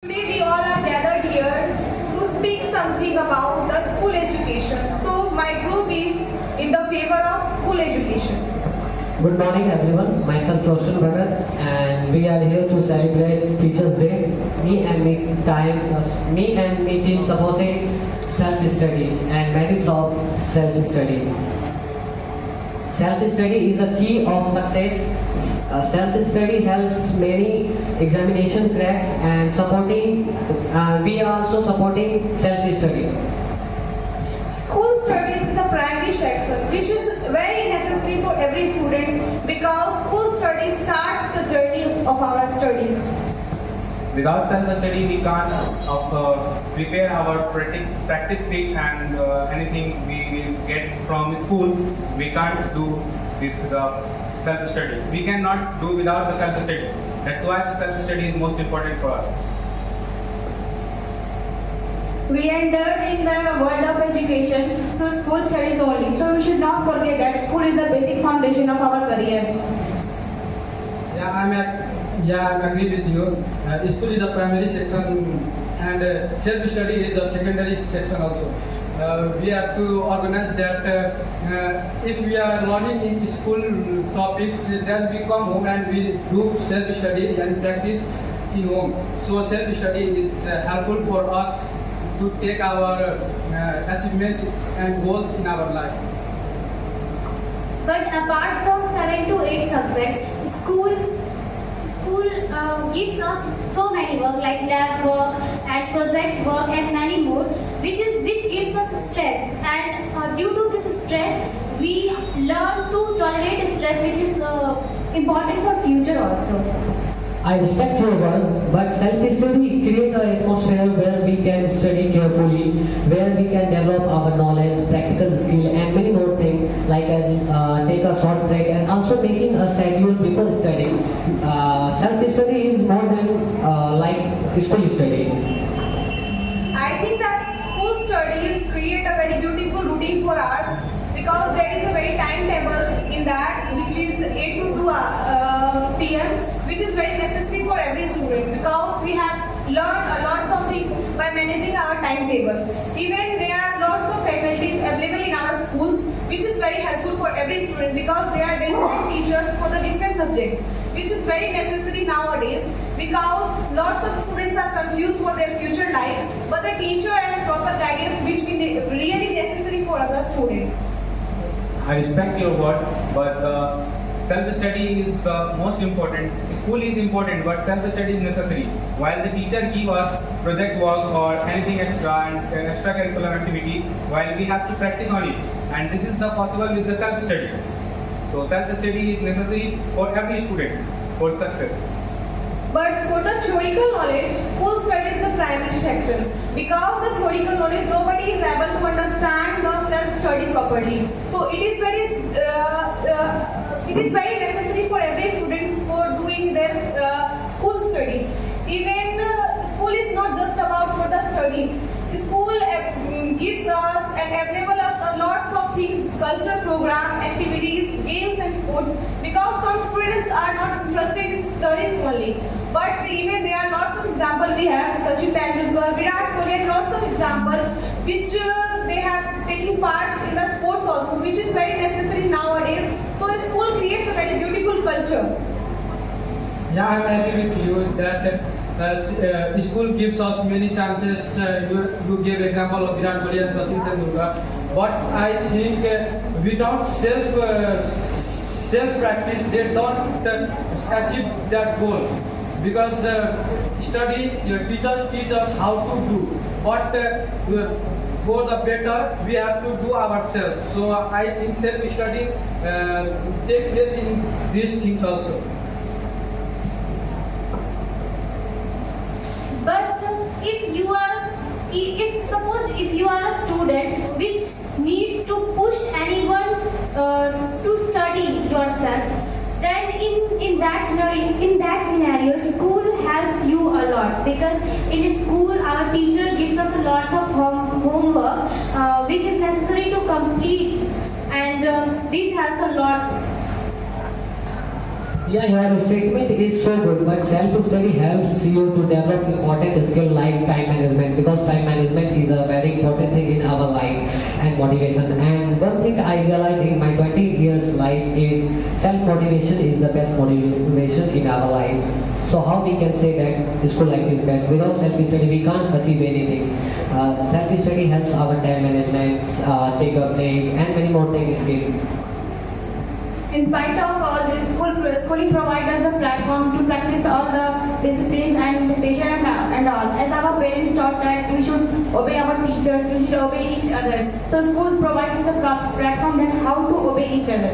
Today we all are gathered here to speak something about the school education. So my group is in the favor of school education. Good morning everyone, myself Roshan Bhagat and we are here to celebrate Teachers Day. Me and me team supporting self-study and merits of self-study. Self-study is a key of success. Self-study helps many examination cracks and we are also supporting self-study. School studies is a primary section which is very necessary for every student because school study starts the journey of our studies. Without self-study, we can't prepare our practice sheets and anything we will get from school, we can't do with the self-study. We cannot do without the self-study. That's why the self-study is most important for us. We enter in the world of education through school studies only. So we should not forget that school is the basic foundation of our career. I'm agree with you. School is a primary section and self-study is a secondary section also. We have to organize that if we are learning in school topics, then we come home and we do self-study and practice in home. So self-study is helpful for us to take our achievements and goals in our life. But apart from 7 to 8 subjects, school gives us so many work like lab work and project work and many more, which gives us stress. And due to this stress, we learn to tolerate stress, which is important for future also. I respect your work, but self-study create an atmosphere where we can study carefully, where we can develop our knowledge, practical skill, and many more things like take a short break and also making a schedule before studying. Self-study is more than like school study. I think that school studies create a very beautiful routine for us because there is a very timetable in that which is 8 to 2 p.m. which is very necessary for every student because we have learned a lot of things by managing our timetable. Even there are lots of faculties available in our schools which is very helpful for every student because they are dedicated teachers for the different subjects, which is very necessary nowadays because lots of students are confused for their future life, but the teacher and the proper guidance which be really necessary for other students. I respect your word, but self-study is the most important. School is important, but self-study is necessary. While the teacher give us project work or anything extra and extracurricular activity, while we have to practice on it, and this is the possible with the self-study. So self-study is necessary for every student for success. But for the theoretical knowledge, school study is the primary section. Because the theoretical knowledge, nobody is able to understand the self-study properly. So it is very necessary for every student for doing their school studies. Even school is not just about for the studies. School gives us and available us a lot of things, cultural program, activities, games and sports. Because some students are not interested in studies only. But even there are lots of examples we have, Sachin Tendulkar, Virat Kohli, and lots of examples which they have taken parts in the sports also, which is very necessary nowadays. So school creates a very beautiful culture. Yeah, I agree with you that school gives us many chances. You gave example of Virat Kohli and Sachin Tendulkar. But I think without self practice, they don't achieve that goal. Because study, your teachers teach us how to do. But for the better, we have to do ourselves. So I think self-study take place in these things also. But if you are a student which needs to push anyone to study yourself, then in that scenario, school helps you a lot because in school our teacher gives us lots of homework which is necessary to complete, and this helps a lot. Yeah, your statement is so good, but self-study helps you to develop important skill like time management, because time management is a very important thing in our life and motivation. And one thing I realized in my 20 years life is self-motivation is the best motivation in our life. So how we can say that school life is best? Without self-study, we can't achieve anything. Self-study helps our time management, take a break, and many more things. Skill. In spite of all this, schooling provides us a platform to practice all the disciplines and meditation and all. As our parents taught that we should obey our teachers, we should obey each other. So school provides us a platform that how to obey each other.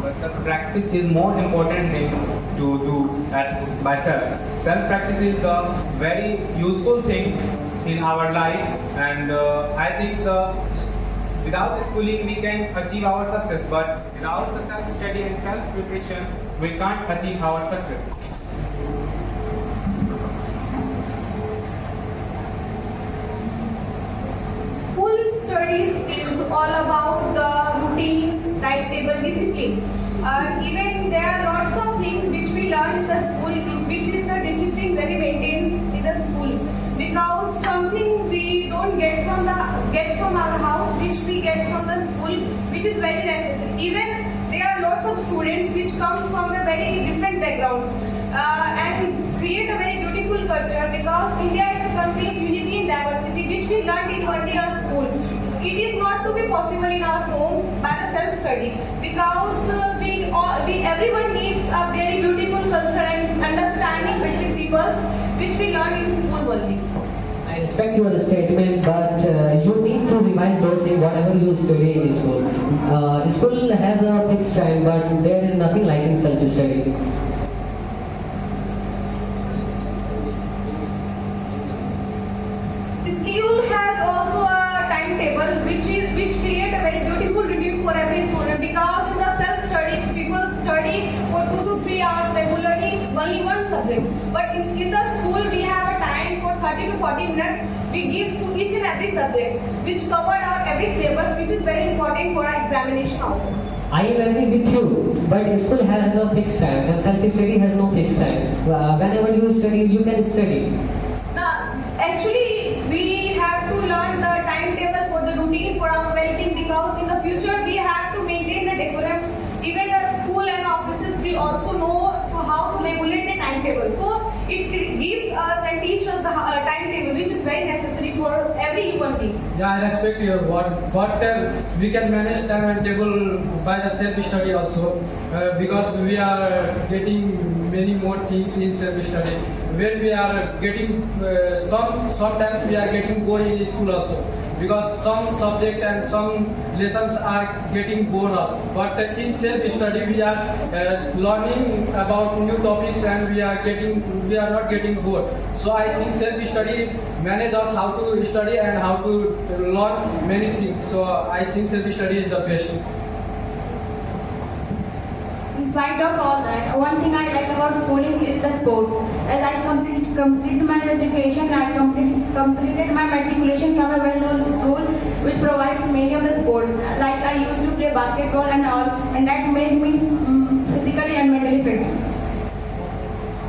But the practice is more important thing to do at by self. Self-practice is the very useful thing in our life, and I think without schooling we can achieve our success, but without the self-study and self-preparation we can't achieve our success. School studies is all about the routine, timetable, discipline. Even there are lots of things which we learn in the school, which is the discipline very maintained in the school. Because something we don't get from our house, which we get from the school, which is very necessary. Even there are lots of students which comes from a very different backgrounds and create a very beautiful culture, because India is a country of unity and diversity, which we learned in 1 year school. It is not to be possible in our home by the self-study, because everyone needs a very beautiful culture and understanding between people, which we learn in school only. I respect your statement, but you need to remind those things whatever you study in school. School has a fixed time, but there is nothing like in self-study. School has also a timetable which create a very beautiful routine for every student, because in the self-study people study for 2 to 3 hours regularly only one subject. But in the school we have a time for 30 to 40 minutes we give to each and every subject, which cover our every syllabus, which is very important for our examination also. I am agree with you, but school has a fixed time and self-study has no fixed time. Whenever you study, you can study. Actually, we have to learn the timetable for the routine for our well-being, because in the future we have to maintain the decorum. Even the school and offices, we also know how to regulate the timetable. So it gives us and teaches us the timetable, which is very necessary for every human being. Yeah, I respect your word, but we can manage time and table by the self-study also, because we are getting many more things in self-study. When we are getting, sometimes we are getting bored in school also, because some subject and some lessons are getting bored us. But in self-study we are learning about new topics and we are not getting bored. So I think self-study manage us how to study and how to learn many things. So I think self-study is the best. In spite of all that, one thing I like about schooling is the sports. As I completed my education, I completed my matriculation from a well-known school which provides many of the sports. Like I used to play basketball and all, and that made me physically and mentally fit.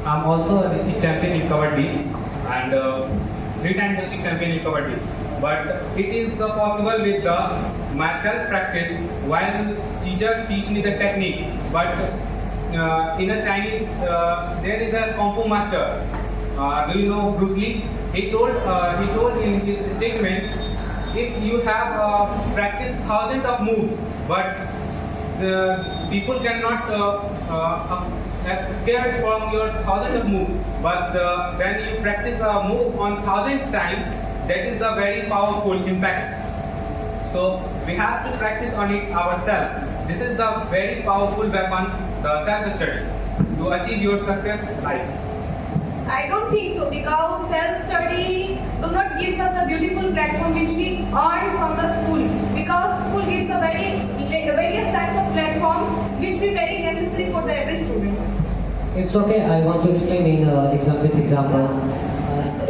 I'm also a district champion in Kabaddi and 3-time district champion in Kabaddi. But it is possible with my self-practice while teachers teach me the technique. But in a Chinese, there is a Kung Fu master. Do you know Bruce Lee? He told in his statement, if you have practiced thousands of moves, but the people cannot scared from your thousands of moves, but when you practice a move on thousandth time, that is the very powerful impact. So we have to practice on it ourselves. This is the very powerful weapon, the self-study, to achieve your success life. I don't think so, because self-study do not gives us a beautiful platform which we earn from the school. Because school gives a various types of platform which be very necessary for the every students. It's okay. I want to explain in with example.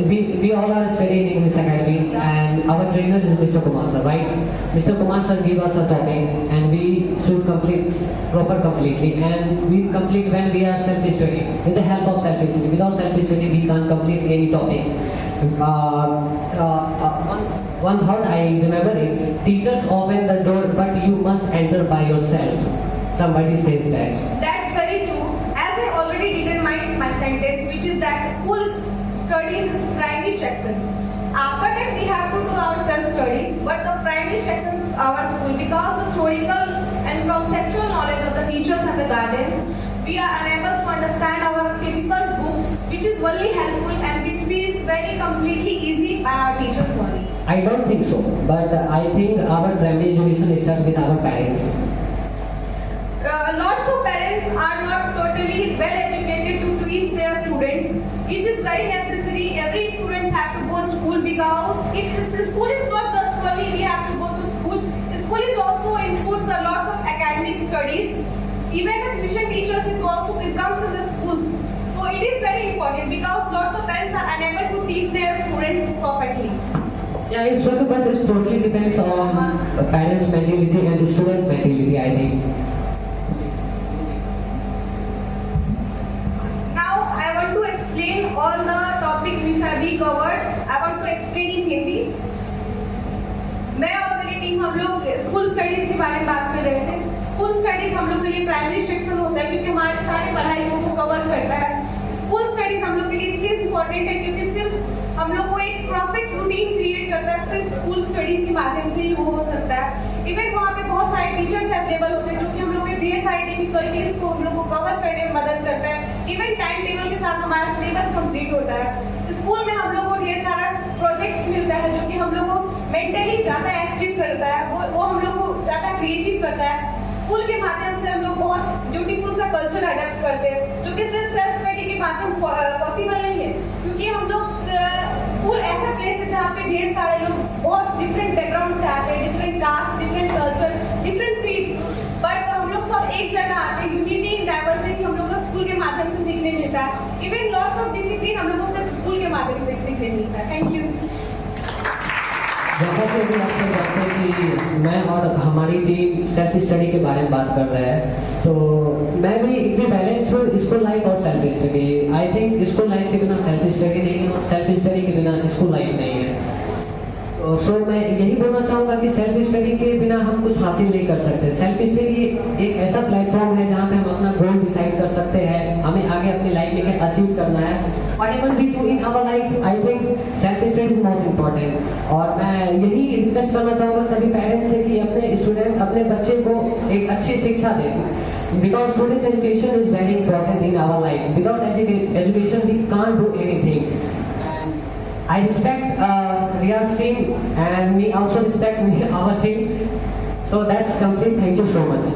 we all are studying in English Academy, and our trainer is Mr. Kumar sir, right? Mr. Kumar sir give us a topic, and we should complete completely, and we complete when we are self-studying with the help of self-study. Without self-study, we can't complete any topics. One thought I remember it: teachers open the door, but you must enter by yourself. Somebody says that. That's very true. As I already determined my sentence, which is that school studies is primary section. After that, we have to do our self-studies, but the primary section is our school, because the theoretical and conceptual knowledge of the teachers and the guardians, we are unable to understand our typical books, which is only helpful and which is very completely easy by our teachers only. I don't think so, but I think our primary education starts with our parents. Lots of parents are not totally well educated to teach their students, which is very necessary. Every student have to go to school, because school is not just only we have to go to school. School is also includes a lots of academic studies. Even the tuition teachers is also comes in the schools. So it is very important, because lots of parents are unable to teach their students perfectly. Yeah, it's okay, but it totally depends on parents' mentality and the student mentality, I think. Now I want to explain all the topics which have been covered. I want to explain in Hindi. मैं और मेरी team हम लोग school studies के बारे में बात कर रहे थे. स्कूल स्टडीज हम लोग के लिए प्राइमरी सेक्शन होता है, क्योंकि हमारे सारे पढ़ाई को वो कवर करता है. स्कूल स्टडीज हम लोग के लिए इसलिए इम्पोर्टेंट है, क्योंकि सिर्फ हम लोग को एक परफेक्ट रूटीन क्रिएट करता है, सिर्फ स्कूल स्टडीज के माध्यम से ही वो हो सकता है. इवन वहाँ पे बहुत सारे टीचर्स अवेलेबल होते हैं, जो कि हम लोग के ढेर सारे डिफिकल्टीज को हम लोग को कवर करने में मदद करता है. इवन टाइम टेबल के साथ हमारा सिलेबस कंप्लीट होता है. स्कूल में हम लोग को ढेर सारा प्रोजेक्ट्स मिलता है, जो कि हम लोग को मेंटली ज़्यादा एक्टिव करता है, वो हम लोग को ज़्यादा क्रिएटिव करता है. स्कूल के माध्यम से हम लोग बहुत ब्यूटीफुल सा कल्चर अडेप्ट करते हैं, जो कि सिर्फ सेल्फ स्टडी के माध्यम पॉसिबल नहीं है, क्योंकि हम लोग स्कूल ऐसा प्लेस है जहाँ पे ढेर सारे लोग बहुत डिफरेंट बैकग्राउंड से आते हैं, different caste, different culture, different creeds, but हम लोग सब एक जगह आते हैं. यूनिटी इन डाइवर्सिटी हम लोग को स्कूल के माध्यम से सीखने मिलता है. इवन लॉट्स ऑफ डिसिप्लिन हम लोग को सिर्फ स्कूल के माध्यम से सीखने मिलता है. Thank you. जैसा कि अभी आप सब जानते हैं कि मैं और हमारी टीम सेल्फ स्टडी के बारे में बात कर रहे हैं, तो मैं भी इतनी बैलेंस हूँ स्कूल लाइफ और self study. I think school life के बिना सेल्फ स्टडी नहीं है, और सेल्फ स्टडी के बिना स्कूल लाइफ नहीं है. सो मैं यही बोलना चाहूँगा कि सेल्फ स्टडी के बिना हम कुछ हासिल नहीं कर सकते. सेल्फ स्टडी एक ऐसा प्लेटफॉर्म है जहाँ पे हम अपना गोल डिसाइड कर सकते हैं, हमें आगे अपनी लाइफ में क्या अचीव करना है. Whatever we do in our life, I think self study is most important. और मैं यही रिक्वेस्ट करना चाहूँगा सभी पेरेंट्स से कि अपने बच्चे को एक अच्छी शिक्षा दें. Because today's education is very important in our life. Without education, we can't do anything. I respect Riya's team, and we also respect our team. So that's complete. Thank you so much.